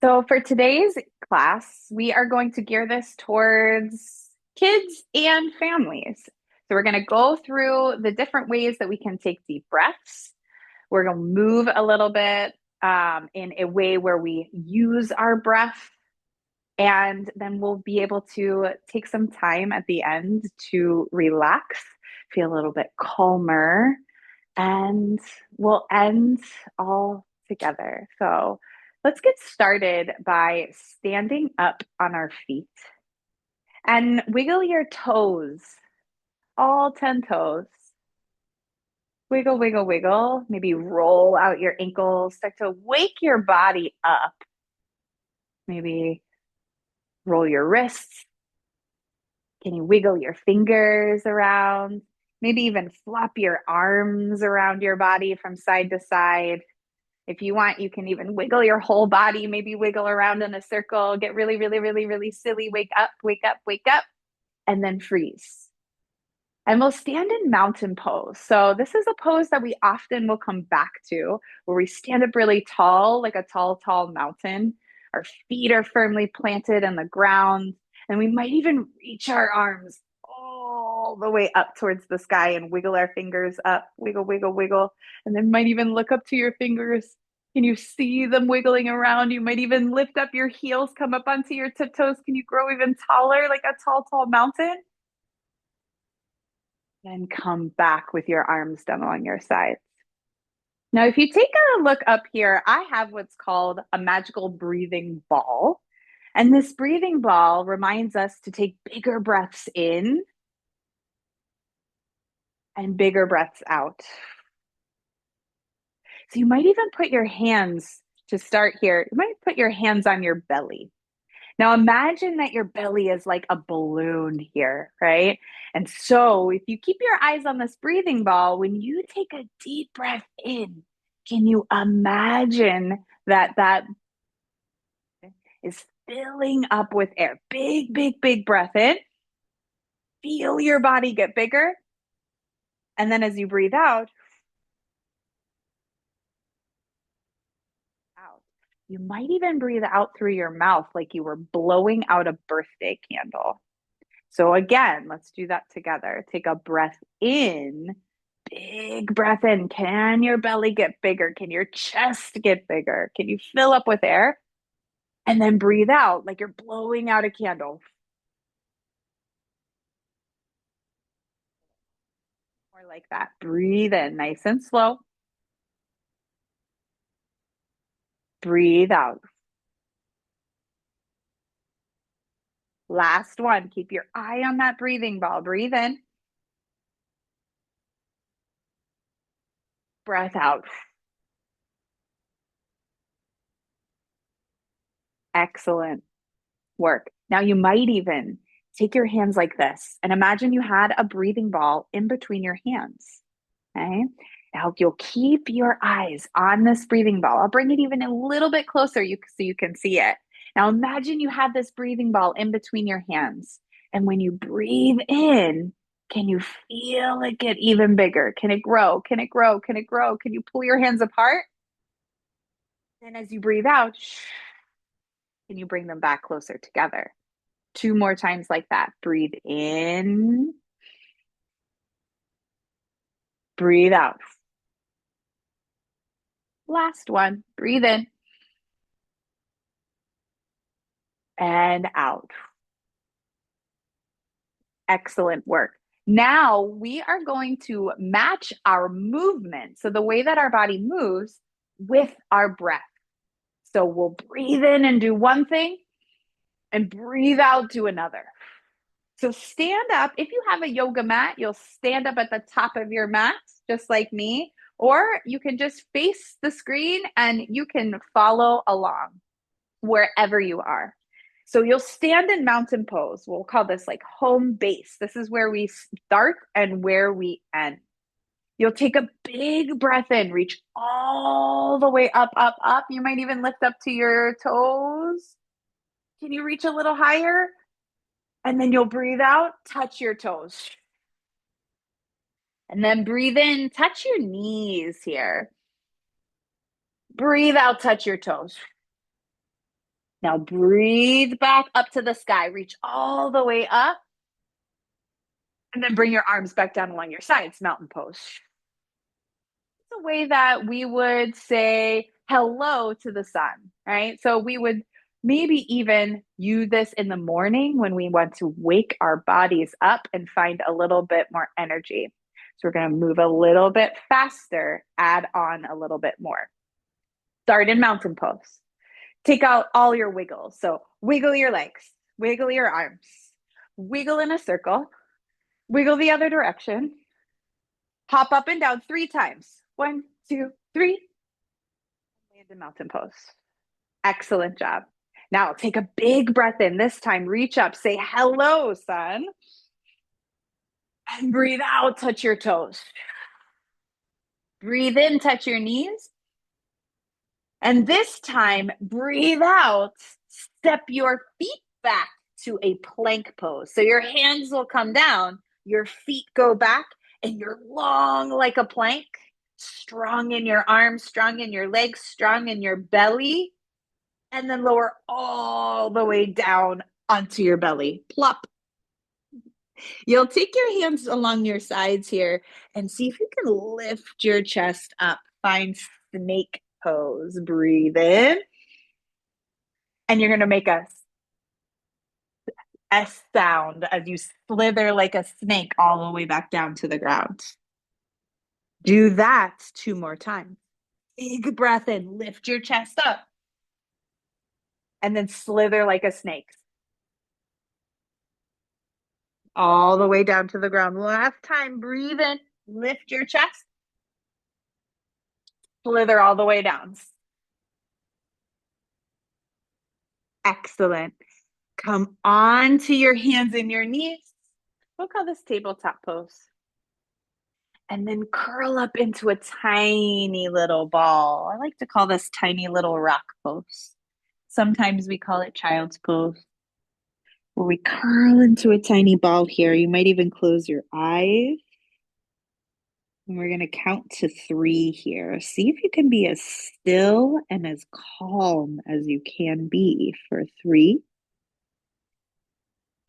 So for today's class, we are going to gear this towards kids and families. So we're going to go through the different ways that we can take deep breaths. We're going to move a little bit in a way where we use our breath. And then we'll be able to take some time at the end to relax, feel a little bit calmer, and we'll end all together. So let's get started by standing up on our feet and wiggle your toes, all 10 toes. Wiggle, wiggle, wiggle. Maybe roll out your ankles, start to wake your body up. Maybe roll your wrists. Can you wiggle your fingers around? Maybe even flop your arms around your body from side to side. If you want, you can even wiggle your whole body, maybe wiggle around in a circle, get really, really, really, really silly. Wake up, wake up, wake up, and then freeze. And we'll stand in mountain pose. So, this is a pose that we often will come back to where we stand up really tall, like a tall, tall mountain. Our feet are firmly planted in the ground. And we might even reach our arms all the way up towards the sky and wiggle our fingers up, wiggle, wiggle, wiggle. And then might even look up to your fingers. Can you see them wiggling around? You might even lift up your heels, come up onto your tiptoes. Can you grow even taller, like a tall, tall mountain? Then come back with your arms down along your sides. Now, if you take a look up here, I have what's called a magical breathing ball. And this breathing ball reminds us to take bigger breaths in and bigger breaths out. So you might even put your hands to start here, you might put your hands on your belly. Now imagine that your belly is like a balloon here, right? And so if you keep your eyes on this breathing ball, when you take a deep breath in, can you imagine that that is filling up with air? Big, big, big breath in. Feel your body get bigger. And then as you breathe out, out. You might even breathe out through your mouth like you were blowing out a birthday candle. So again, let's do that together. Take a breath in, big breath in. Can your belly get bigger? Can your chest get bigger? Can you fill up with air? And then breathe out like you're blowing out a candle. More like that. Breathe in nice and slow. Breathe out. Last one. Keep your eye on that breathing ball. Breathe in, breath out. Excellent work. Now you might even take your hands like this and imagine you had a breathing ball in between your hands. Okay. Now you'll keep your eyes on this breathing ball. I'll bring it even a little bit closer so you can see it. Now imagine you have this breathing ball in between your hands. And when you breathe in, can you feel it get even bigger? Can it grow? Can it grow? Can it grow? Can you pull your hands apart? And as you breathe out, can you bring them back closer together? Two more times like that. Breathe in, breathe out. Last one. Breathe in and out. Excellent work. Now we are going to match our movement. So the way that our body moves with our breath. So we'll breathe in and do one thing and breathe out, do another. So stand up. If you have a yoga mat, you'll stand up at the top of your mat, just like me, or you can just face the screen and you can follow along wherever you are. So you'll stand in mountain pose. We'll call this like home base. This is where we start and where we end. You'll take a big breath in, reach all the way up, up, up. You might even lift up to your toes. Can you reach a little higher? And then you'll breathe out, touch your toes. And then breathe in, touch your knees here. Breathe out, touch your toes. Now breathe back up to the sky. Reach all the way up and then bring your arms back down along your sides, mountain pose. It's a way that we would say hello to the sun, right? So we would maybe even use this in the morning when we want to wake our bodies up and find a little bit more energy. So we're going to move a little bit faster, add on a little bit more. Start in mountain pose. Take out all your wiggles. So wiggle your legs, wiggle your arms, wiggle in a circle, wiggle the other direction, hop up and down 3 times. 1, 2, 3. Land in mountain pose. Excellent job. Now take a big breath in. This time, reach up, say hello, sun. And breathe out, touch your toes. Breathe in, touch your knees. And this time, breathe out, step your feet back to a plank pose. So your hands will come down, your feet go back, and you're long like a plank, strong in your arms, strong in your legs, strong in your belly, and then lower all the way down onto your belly. Plop. You'll take your hands along your sides here and see if you can lift your chest up. Find snake pose. Breathe in. And you're going to make a S sound as you slither like a snake all the way back down to the ground. Do that 2 more times. Big breath in, lift your chest up, and then slither like a snake all the way down to the ground. Last time, breathe in, lift your chest, slither all the way down. Excellent. Come on to your hands and your knees. We'll call this tabletop pose. And then curl up into a tiny little ball. I like to call this tiny little rock pose. Sometimes we call it child's pose, where we curl into a tiny ball here. You might even close your eyes. And we're going to count to 3 here. See if you can be as still and as calm as you can be for 3,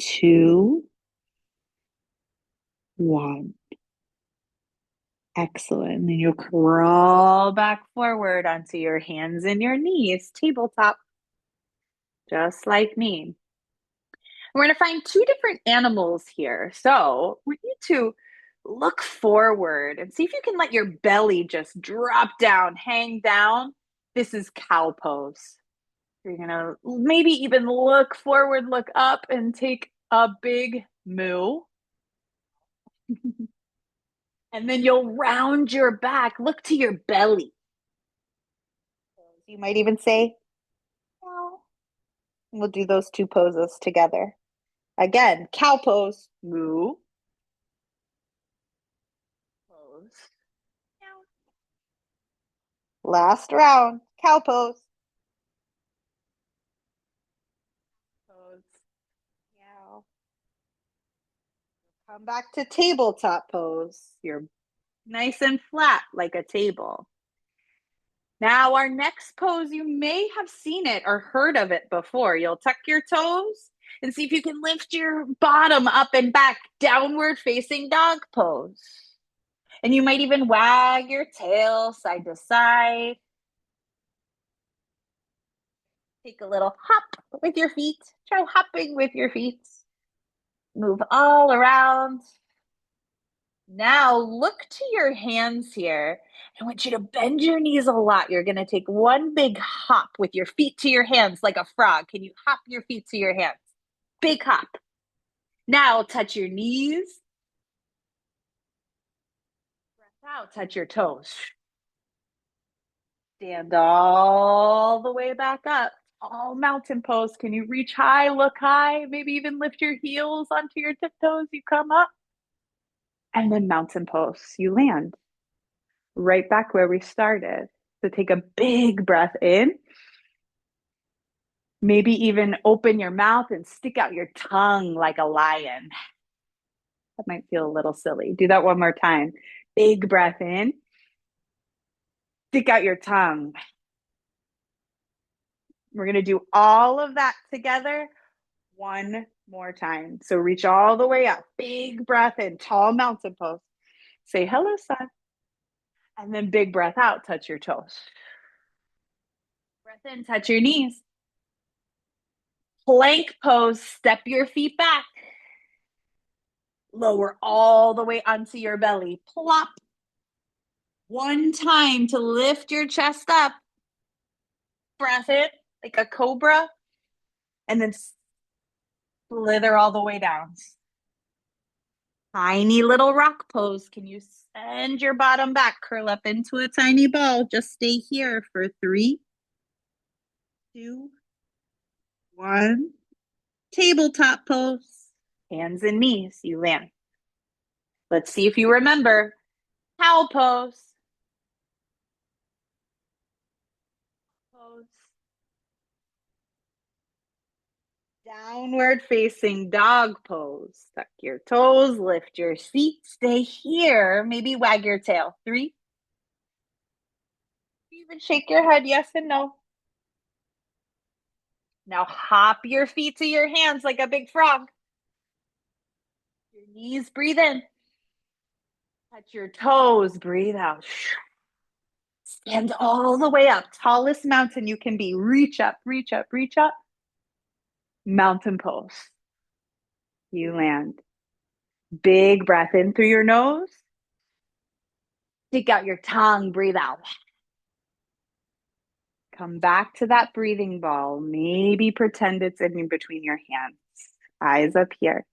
2, 1. Excellent. And then you'll crawl back forward onto your hands and your knees, tabletop, just like me. We're going to find 2 different animals here. So we need to look forward and see if you can let your belly just drop down, hang down. This is cow pose. You're going to maybe even look forward, look up, and take a big moo. And then you'll round your back. Look to your belly. You might even say, meow. We'll do those 2 poses together. Again, cow pose, moo. Pose. Meow. Last round, cow pose. Pose. Meow. Come back to tabletop pose. You're nice and flat like a table. Now, our next pose, you may have seen it or heard of it before. You'll tuck your toes and see if you can lift your bottom up and back, downward facing dog pose. And you might even wag your tail side to side. Take a little hop with your feet. Try hopping with your feet. Move all around. Now look to your hands here. I want you to bend your knees a lot. You're going to take one big hop with your feet to your hands like a frog. Can you hop your feet to your hands? Big hop. Now touch your knees. Breath out, touch your toes. Stand all the way back up. All mountain pose. Can you reach high, look high, maybe even lift your heels onto your tiptoes? You come up. And then mountain pose. You land right back where we started. So take a big breath in. Maybe even open your mouth and stick out your tongue like a lion. That might feel a little silly. Do that one more time. Big breath in. Stick out your tongue. We're going to do all of that together one more time. So reach all the way up. Big breath in, tall mountain pose. Say hello, sun. And then big breath out, touch your toes. Breath in, touch your knees. Plank pose, step your feet back. Lower all the way onto your belly. Plop. One time to lift your chest up. Breath in like a cobra. And then slither all the way down. Tiny little rock pose. Can you send your bottom back, curl up into a tiny ball? Just stay here for 3, 2, 1. Tabletop pose. Hands and knees, you land. Let's see if you remember. Cow pose. Pose. Downward facing dog pose. Tuck your toes, lift your feet, stay here. Maybe wag your tail. 3. Even shake your head, yes and no. Now hop your feet to your hands like a big frog. Your knees, breathe in. Touch your toes, breathe out. Stand all the way up. Tallest mountain you can be. Reach up, reach up, reach up. Mountain pose. You land. Big breath in through your nose. Stick out your tongue, breathe out. Come back to that breathing ball. Maybe pretend it's in between your hands. Eyes up here.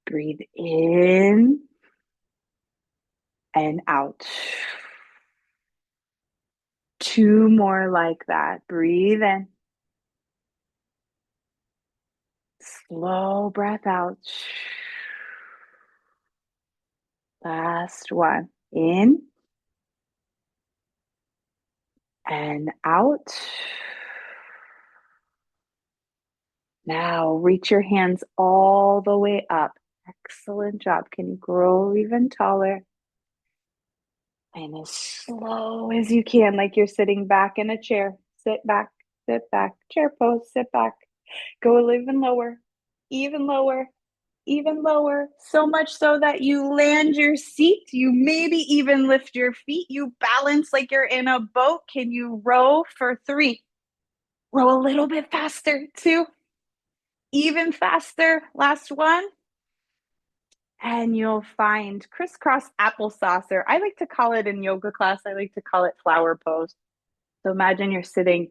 Breathe in and out. 2 more like that. Breathe in. Slow breath out. Last one. In and out. Now reach your hands all the way up. Excellent job. Can you grow even taller? And as slow as you can, like you're sitting back in a chair. Sit back, chair pose, sit back. Go even lower, even lower, even lower. So much so that you land your seat. You maybe even lift your feet. You balance like you're in a boat. Can you row for 3? Row a little bit faster. 2, even faster. Last one. And you'll find crisscross applesauce, or I like to call it in yoga class, I like to call it flower pose. So imagine you're sitting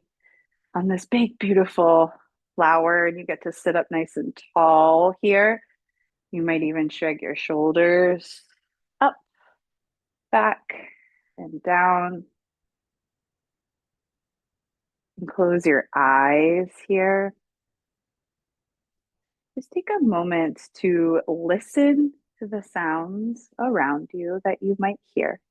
on this big, beautiful flower, and you get to sit up nice and tall here. You might even shrug your shoulders up, back, and down. And close your eyes here. Just take a moment to listen to the sounds around you that you might hear.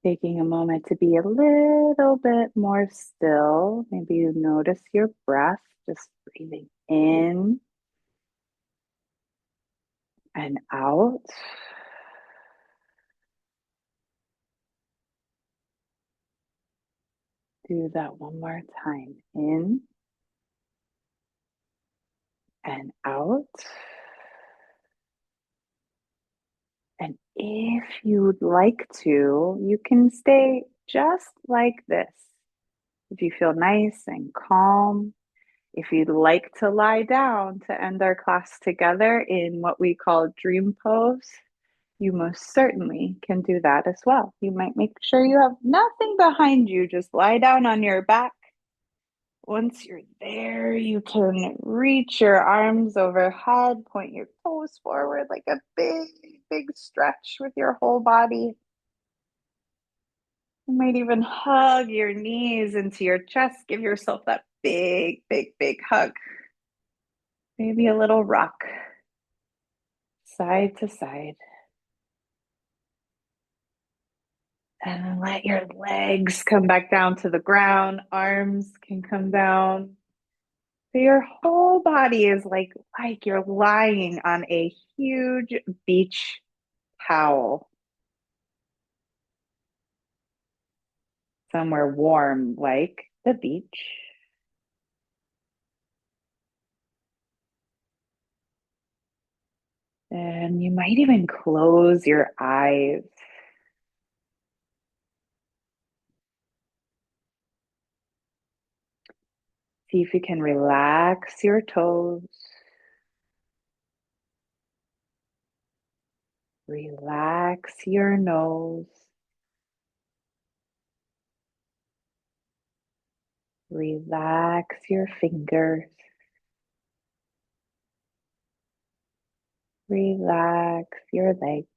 Taking a moment to be a little bit more still. Maybe you notice your breath, just breathing in and out. Do that one more time. In and out. And if you'd like to, you can stay just like this. If you feel nice and calm, if you'd like to lie down to end our class together in what we call dream pose, you most certainly can do that as well. You might make sure you have nothing behind you. Just lie down on your back. Once you're there, you can reach your arms overhead, point your toes forward like a big, big stretch with your whole body. You might even hug your knees into your chest. Give yourself that big, big, big hug. Maybe a little rock, side to side. And then let your legs come back down to the ground. Arms can come down. So your whole body is like you're lying on a huge beach towel somewhere warm like the beach. And you might even close your eyes. See if you can relax your toes, relax your nose, relax your fingers, relax your legs.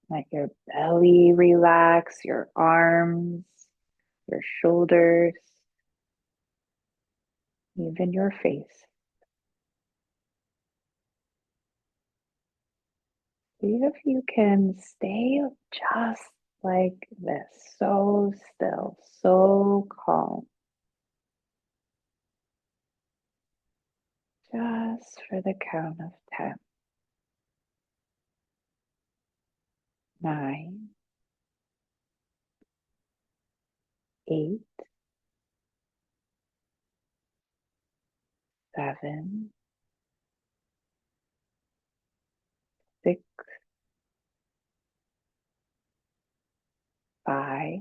Let your belly relax, your arms, your shoulders, even your face. See if you can stay just like this, so still, so calm, just for the count of 10, 9, 8, 7, 6, 5,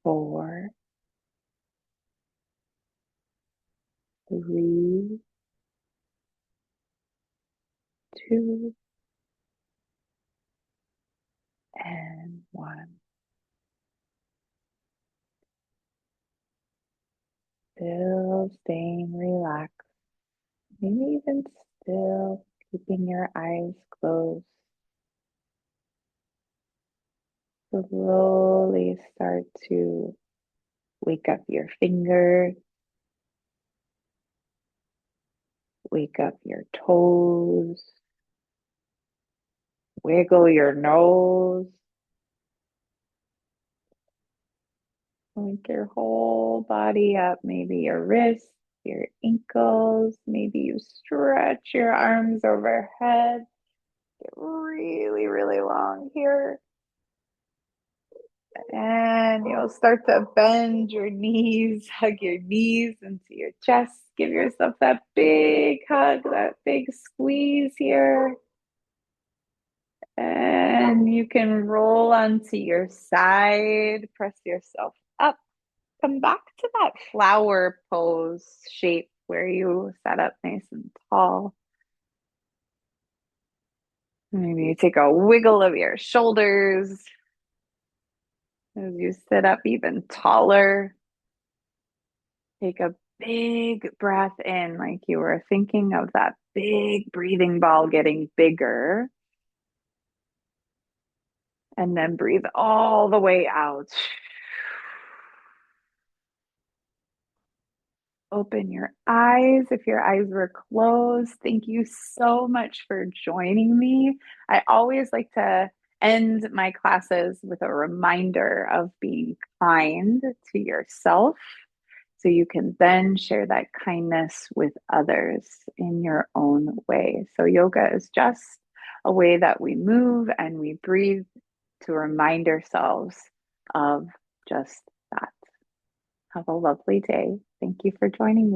4, 3, 2, and 1. Still staying relaxed, maybe even still keeping your eyes closed. Slowly start to wake up your fingers, wake up your toes, wiggle your nose, wake your whole body up, maybe your wrists, your ankles, maybe you stretch your arms overhead, get really, really long here. And you'll start to bend your knees, hug your knees into your chest. Give yourself that big hug, that big squeeze here. And you can roll onto your side, press yourself up. Come back to that flower pose shape where you sat up nice and tall. Maybe you take a wiggle of your shoulders as you sit up even taller. Take a big breath in, like you were thinking of that big breathing ball getting bigger. And then breathe all the way out. Open your eyes if your eyes were closed. Thank you so much for joining me. I always like to end my classes with a reminder of being kind to yourself so you can then share that kindness with others in your own way. So, yoga is just a way that we move and we breathe to remind ourselves of just that. Have a lovely day. Thank you for joining me.